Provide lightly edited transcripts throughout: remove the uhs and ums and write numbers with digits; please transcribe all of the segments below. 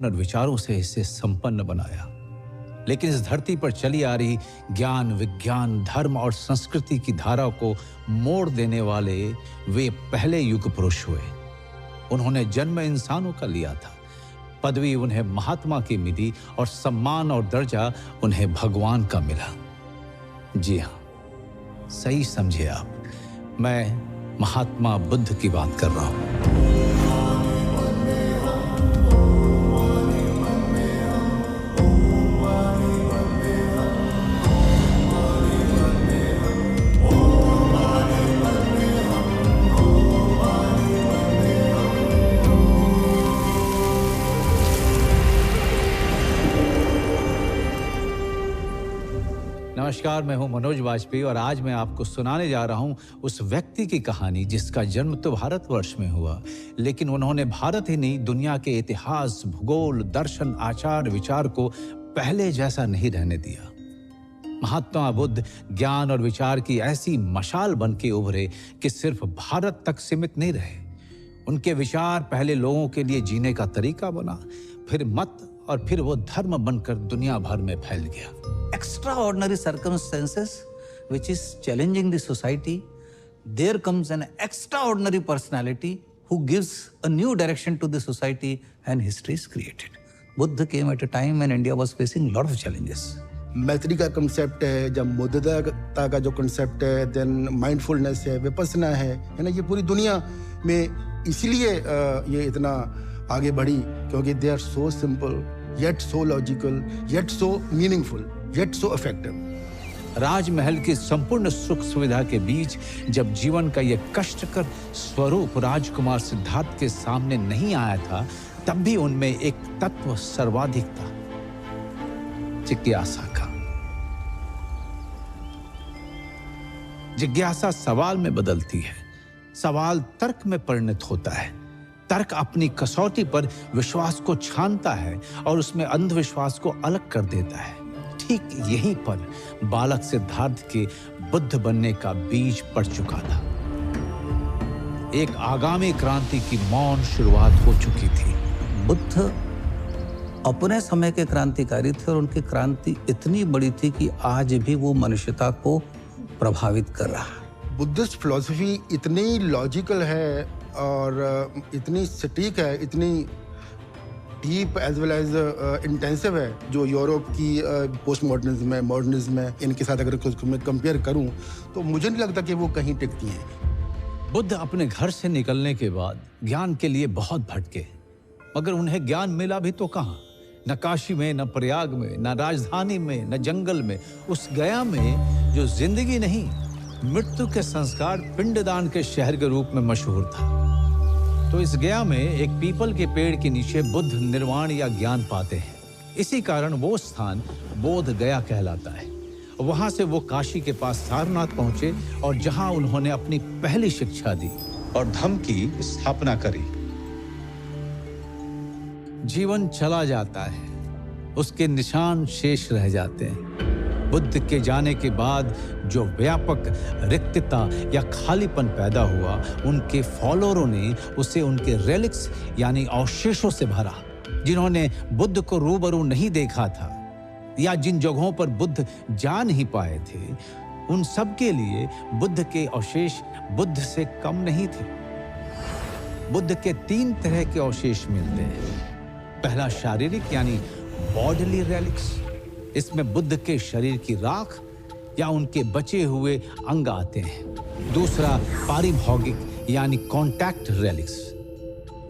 और विचारों से इसे संपन्न बनाया। लेकिन इस धरती पर चली आ रही ज्ञान, विज्ञान, धर्म और संस्कृति की धारा को मोड़ देने वाले वे पहले युग पुरुष हुए। उन्होंने जन्म इंसानों का लिया था, पदवी उन्हें महात्मा की मिली और सम्मान और दर्जा उन्हें भगवान का मिला। जी हाँ, सही समझे आप, मैं महात्मा बुद्ध की बात कर रहा हूं। नमस्कार, मैं हूं मनोज वाजपेयी और आज मैं आपको सुनाने जा रहा हूं उस व्यक्ति की कहानी जिसका जन्म तो भारतवर्ष में हुआ, लेकिन उन्होंने भारत ही नहीं, दुनिया के इतिहास, भूगोल, दर्शन, आचार, विचार को पहले जैसा नहीं रहने दिया। महात्मा बुद्ध ज्ञान और विचार की ऐसी मशाल बन के उभरे कि सिर्फ भारत तक सीमित नहीं रहे। उनके विचार पहले लोगों के लिए जीने का तरीका बना, फिर मत और फिर वो धर्म बनकर दुनिया भर में फैल गया। Extraordinary circumstances which is challenging the society, there comes an extraordinary personality who gives a new direction to the society and history is created. Buddha came at a time when India was facing a lot of challenges. मैत्री का concept है, जब मुद्दता का जो concept है, then mindfulness है, विपස්සना है ना, ये पूरी दुनिया में इसलिए ये इतना आगे बढ़ी क्योंकि they are so simple yet so logical yet so meaningful yet so effective. राजमहल की संपूर्ण सुख सुविधा के बीच जब जीवन का यह कष्टकर स्वरूप राजकुमार सिद्धार्थ के सामने नहीं आया था, तब भी उनमें एक तत्व सर्वाधिक था, जिज्ञासा का। जिज्ञासा सवाल में बदलती है, सवाल तर्क में परिणत होता है, तर्क अपनी कसौटी पर विश्वास को छानता है और उसमें अंधविश्वास को अलग कर देता है। ठीक यहीं पर बालक सिद्धार्थ के बुद्ध बनने का बीज पड़ चुका था। एक आगामी क्रांति की मौन शुरुआत हो चुकी थी। बुद्ध अपने समय के क्रांतिकारी थे और उनकी क्रांति इतनी बड़ी थी कि आज भी वो मनुष्यता को प्रभावित कर रहा है। बुद्धिस्ट फिलॉसफी इतनी लॉजिकल है और इतनी सटीक है, इतनी deep as well as intensive है, जो यूरोप की पोस्ट मॉडर्निज्म है, मॉडर्निज्म है, इनके साथ अगर कुछ मैं कंपेयर करूं तो मुझे नहीं लगता कि वो कहीं टिकती हैं। बुद्ध अपने घर से निकलने के बाद ज्ञान के लिए बहुत भटके, मगर उन्हें ज्ञान मिला भी तो कहाँ? न काशी में, न प्रयाग में, न राजधानी में, न जंगल में। उस गया में जो जिंदगी नहीं, मृत्यु के संस्कार, पिंडदान के शहर के रूप में मशहूर था। तो इस गया में एक पीपल के पेड़ के नीचे बुद्ध निर्वाण या ज्ञान पाते हैं। इसी कारण वो स्थान बोध गया कहलाता है। वहां से वो काशी के पास सारनाथ पहुंचे और जहां उन्होंने अपनी पहली शिक्षा दी और धम्म की स्थापना करी। जीवन चला जाता है, उसके निशान शेष रह जाते हैं। बुद्ध के जाने के बाद जो व्यापक रिक्तता या खालीपन पैदा हुआ, उनके फॉलोअरों ने उसे उनके रेलिक्स यानी अवशेषों से भरा। जिन्होंने बुद्ध को रूबरू नहीं देखा था या जिन जगहों पर बुद्ध जा नहीं पाए थे, उन सब के लिए बुद्ध के अवशेष बुद्ध से कम नहीं थे। बुद्ध के 3 तरह के अवशेष मिलते हैं। पहला शारीरिक यानी बॉडीली रेलिक्स, इसमें बुद्ध के शरीर की राख या उनके बचे हुए अंग आते हैं। दूसरा पारिभौगिक यानी कॉन्टैक्ट रेलिक्स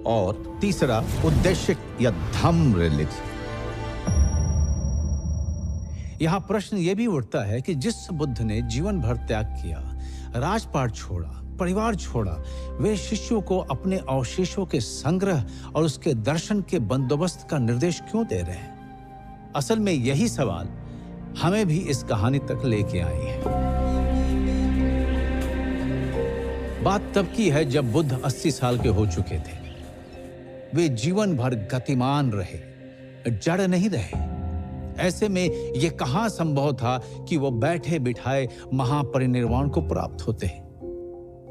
और तीसरा उद्देश्य या धम्म रेलिक्स। यहां प्रश्न यह भी उठता है कि जिस बुद्ध ने जीवन भर त्याग किया, राजपाट छोड़ा, परिवार छोड़ा, वे शिष्यों को अपने अवशेषों के संग्रह और उसके दर्शन के बंदोबस्त का निर्देश क्यों दे रहे हैं? असल में यही सवाल हमें भी इस कहानी तक लेके आई है। बात तब की है जब बुद्ध 80 साल के हो चुके थे। वे जीवन भर गतिमान रहे, जड़ नहीं रहे। ऐसे में यह कहां संभव था कि वो बैठे बिठाए महापरिनिर्वाण को प्राप्त होते।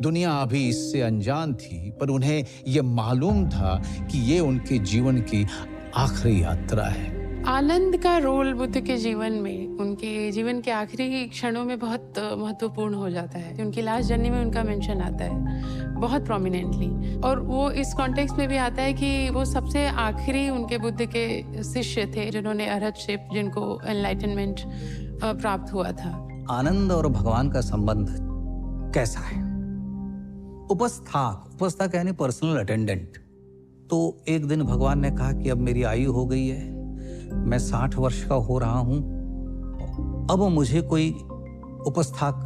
दुनिया अभी इससे अनजान थी, पर उन्हें यह मालूम था कि ये उनके जीवन की आखिरी यात्रा है। आनंद का रोल बुद्ध के जीवन में, उनके जीवन के आखिरी क्षणों में बहुत महत्वपूर्ण हो जाता है। उनकी लास्ट जर्नी में उनका मेंशन आता है बहुत प्रोमिनेंटली, और वो इस कॉन्टेक्स्ट में भी आता है कि वो सबसे आखिरी उनके बुद्ध के शिष्य थे जिन्होंने अरहतशिप, जिनको एनलाइटनमेंट प्राप्त हुआ था। आनंद और भगवान का संबंध कैसा है? उपस्थाक यानी पर्सनल अटेंडेंट। तो एक दिन भगवान ने कहा कि अब मेरी आयु हो गई है, मैं 60 वर्ष का हो रहा हूं, अब मुझे कोई उपस्थाक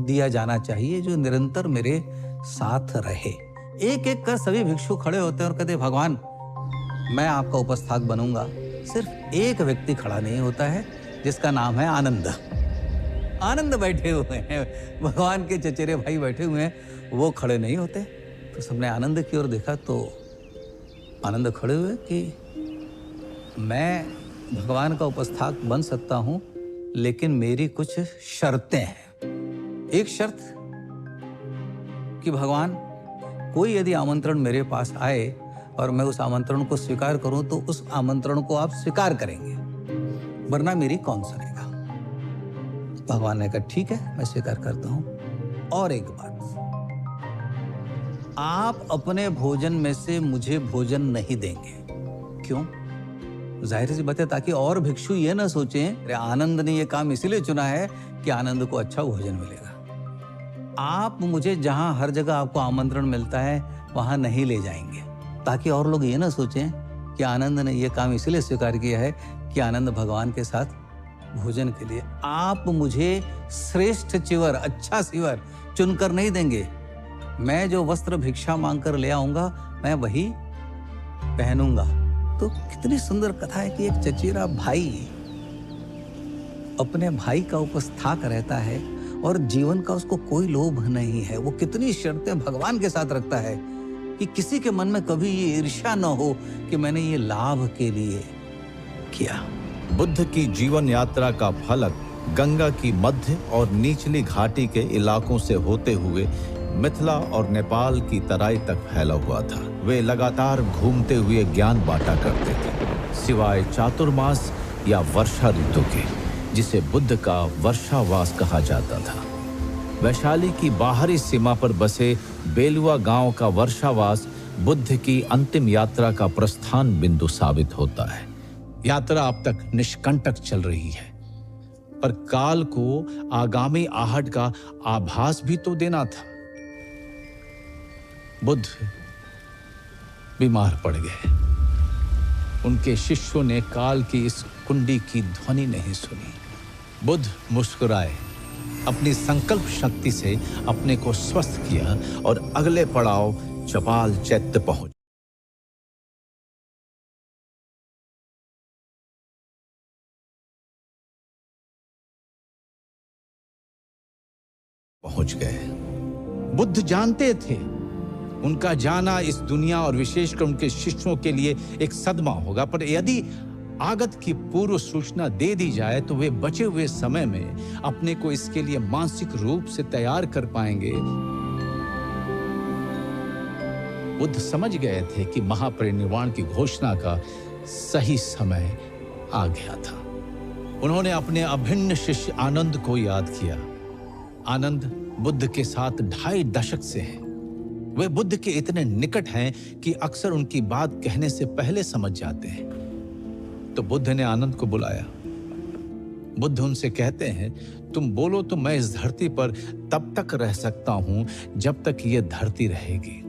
दिया जाना चाहिए जो निरंतर मेरे साथ रहे। एक एक कर सभी भिक्षु खड़े होते हैं और कहते, भगवान मैं आपका उपस्थाक बनूंगा। सिर्फ एक व्यक्ति खड़ा नहीं होता है जिसका नाम है आनंद। आनंद बैठे हुए हैं, भगवान के चचेरे भाई बैठे हुए हैं, वो खड़े नहीं होते। तो सबने आनंद की ओर देखा तो आनंद खड़े हुए कि मैं भगवान का उपस्थाक बन सकता हूं, लेकिन मेरी कुछ शर्तें हैं। एक शर्त कि भगवान कोई यदि आमंत्रण मेरे पास आए और मैं उस आमंत्रण को स्वीकार करूं तो उस आमंत्रण को आप स्वीकार करेंगे, वरना मेरी कौन सुनेगा। भगवान ने कहा ठीक है, मैं स्वीकार करता हूं। और एक बात, आप अपने भोजन में से मुझे भोजन नहीं देंगे। क्यों? जाहिर सी बात है, ताकि और भिक्षु ये ना सोचें अरे आनंद ने ये काम इसीलिए चुना है कि आनंद को अच्छा भोजन मिलेगा। आप मुझे जहां हर जगह आपको आमंत्रण मिलता है वहां नहीं ले जाएंगे, ताकि और लोग ये ना सोचें कि आनंद ने ये काम इसीलिए स्वीकार किया है कि आनंद भगवान के साथ भोजन के लिए। आप मुझे श्रेष्ठ चिवर, अच्छा चिवर चुनकर नहीं देंगे। मैं जो वस्त्र भिक्षा मांगकर ले आऊंगा मैं वही पहनूंगा। तो कितनी सुंदर कथा है कि एक चचेरा भाई अपने भाई का उपस्थाक रहता है और जीवन का उसको कोई लोभ नहीं है। वो कितनी शर्तें भगवान के साथ रखता है कि किसी के मन में कभी ये ईर्ष्या न हो कि मैंने ये लाभ के लिए किया। बुद्ध की जीवन यात्रा का फलक गंगा की मध्य और निचली घाटी के इलाकों से होते हुए मिथिला और नेपाल की तराई तक फैला हुआ था। वे लगातार घूमते हुए ज्ञान बांटा करते थे, सिवाय चातुर्मास या वर्षा ऋतु के, जिसे बुद्ध का वर्षावास कहा जाता था। वैशाली की बाहरी सीमा पर बसे बेलुआ गांव का वर्षावास बुद्ध की अंतिम यात्रा का प्रस्थान बिंदु साबित होता है। यात्रा अब तक निष्कंटक चल रही है, पर काल को आगामी आहट का आभास भी तो देना था। बुद्ध बीमार पड़ गए। उनके शिष्यों ने काल की इस कुंडी की ध्वनि नहीं सुनी। बुद्ध मुस्कुराए, अपनी संकल्प शक्ति से अपने को स्वस्थ किया और अगले पड़ाव चपाल चैत्य पहुंच गए। बुद्ध जानते थे उनका जाना इस दुनिया और विशेषकर उनके शिष्यों के लिए एक सदमा होगा, पर यदि आगत की पूर्व सूचना दे दी जाए तो वे बचे हुए समय में अपने को इसके लिए मानसिक रूप से तैयार कर पाएंगे। बुद्ध समझ गए थे कि महापरिनिर्वाण की घोषणा का सही समय आ गया था। उन्होंने अपने अभिन्न शिष्य आनंद को याद किया। आनंद बुद्ध के साथ 2.5 दशक से हैं। वे बुद्ध के इतने निकट हैं कि अक्सर उनकी बात कहने से पहले समझ जाते हैं। तो बुद्ध ने आनंद को बुलाया। बुद्ध उनसे कहते हैं, तुम बोलो तो मैं इस धरती पर तब तक रह सकता हूं जब तक यह धरती रहेगी।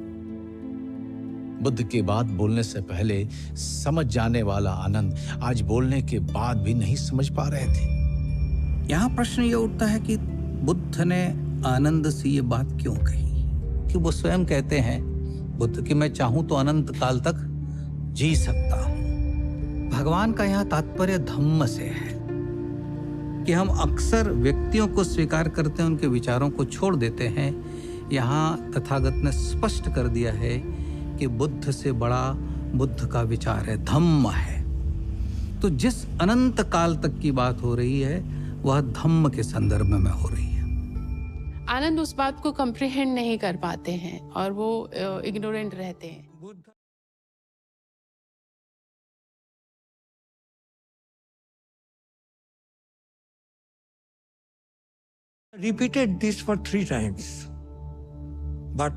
बुद्ध के बात बोलने से पहले समझ जाने वाला आनंद आज बोलने के बाद भी नहीं समझ पा रहे थे। यहां प्रश्न यह उठता है कि बुद्ध ने आनंद से ये बात क्यों कही? कि वो स्वयं कहते हैं बुद्ध कि मैं चाहूं तो अनंत काल तक जी सकता हूं। भगवान का यहां तात्पर्य धम्म से है कि हम अक्सर व्यक्तियों को स्वीकार करते हैं, उनके विचारों को छोड़ देते हैं। यहां तथागत ने स्पष्ट कर दिया है कि बुद्ध से बड़ा बुद्ध का विचार है, धम्म है। तो जिस अनंत काल तक की बात हो रही है वह धम्म के संदर्भ में हो रही है। आनंद उस बात को कंप्रीहेंड नहीं कर पाते हैं और वो इग्नोरेंट रहते हैं। Repeated this for 3 times. But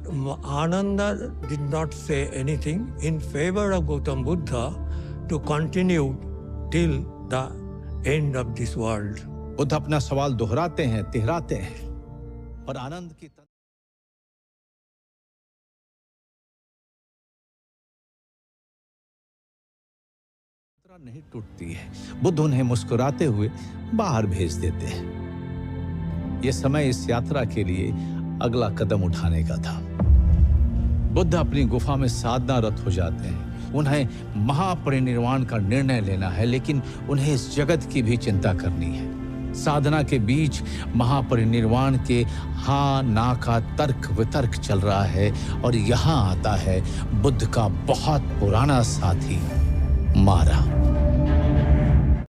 Ananda did not say anything in favor of Gautam Buddha to continue till the end of this world. Buddha अपना सवाल दोहराते हैं, तिहराते हैं और आनंद की नहीं टूटती है। बुद्ध उन्हें मुस्कुराते हुए बाहर भेज देते हैं। यह समय इस यात्रा के लिए अगला कदम उठाने का था। बुद्ध अपनी गुफा में साधनारत हो जाते हैं। उन्हें महापरिनिर्वाण का निर्णय लेना है, लेकिन उन्हें इस जगत की भी चिंता करनी है। साधना के बीच महापरिनिर्वाण के हाँ ना का तर्क वितर्क चल रहा है और यहाँ आता है बुद्ध का बहुत पुराना साथी मारा।